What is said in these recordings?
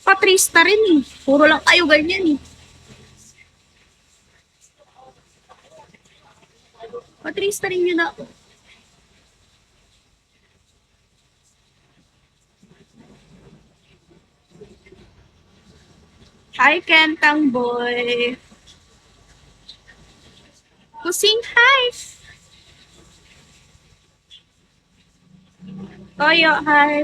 Patrista rin eh. Puro lang kayo ganyan eh. Patrista rin yun na. Hi, Kentang boy. Kusing hi. Toyo, hi.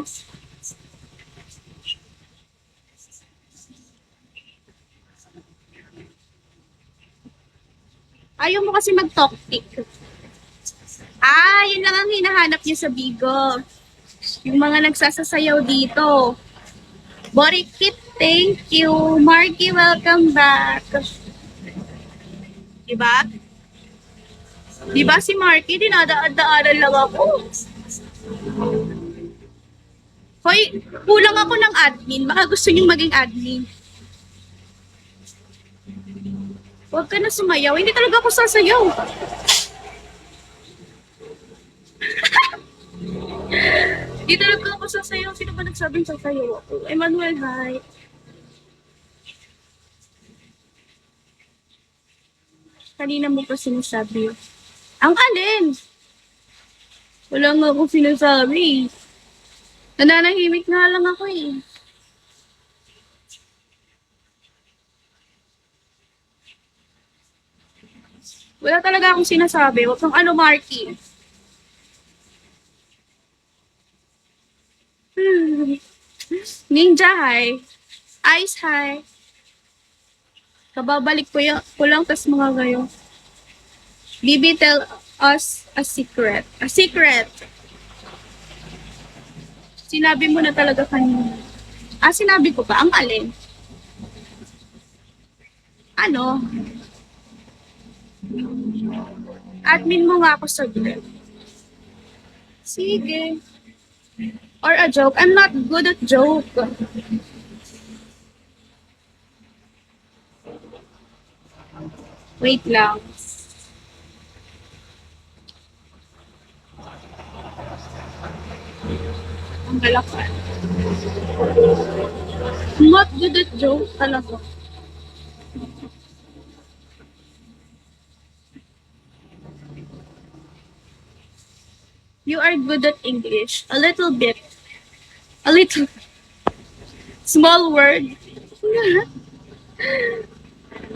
Ayaw mo kasi mag-talk-tick. Ah, yun lang ang hinahanap niya sa Bigo. Yung mga nagsasasayaw dito. Borikit, thank you. Marky, welcome back. Diba? Diba si Marky, dinadaan-daanan lang ako. Hoy, kulang ako ng admin. Baka gusto niyong maging admin. Huwag ka na sumayaw. Hindi talaga ako sasayaw. Hindi talaga ako sasayaw. Sino ba nagsabing sasayaw ako? Emmanuel, hi. Kanina mo pa sinasabi. Ang alin? Wala nga akong sinasabi. Nananahimik nga lang ako eh. Wala talaga akong sinasabi. Huwag kang ano, Marky. Ninja, hi. Ice, hi. Kababalik ko lang, tas mga gayo. Bibi, tell us a secret. A secret. Sinabi mo na talaga kanina. Ah, sinabi ko ba? Ang alin? Ano? Admin mo nga ako sa group. Sige. Or a joke. I'm not good at joke. Wait lang. Ang galakan. Not good at joke talaga. You are good at English. A little bit. A little. Small word.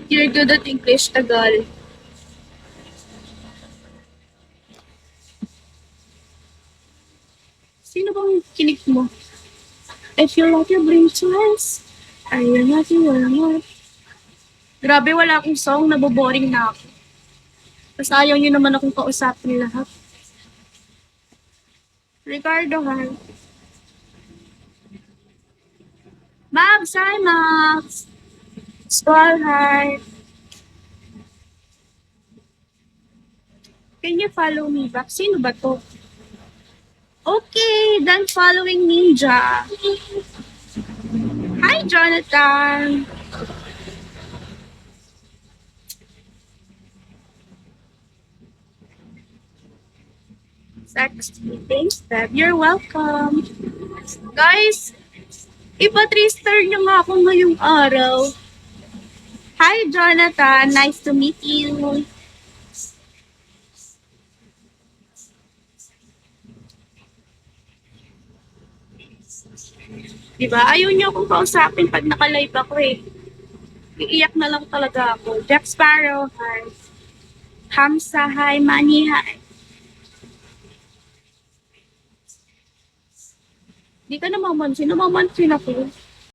You're good at English, Tagal. Sino bang kinig mo? I feel like your brain twice. I am not you are. Grabe, wala akong song. Naboboring na ako. Tapos ayaw nyo naman akong kausapin lahat. Ricardo, hi. Max, hi, Max. Squall, hi. Can you follow me back? Sino ba to? Okay, done following Ninja. Hi, Jonathan. Thanks, Deb. You're welcome. Guys, ipa-3-star nyo nga ako ngayong araw. Hi, Jonathan. Nice to meet you. Diba? Ayaw nyo akong kausapin pag naka-live ako eh. Iiyak na lang talaga ako. Jack Sparrow, hi. Hamza, hi. Manny, hi. Di ka namamansin. Namamansin ako.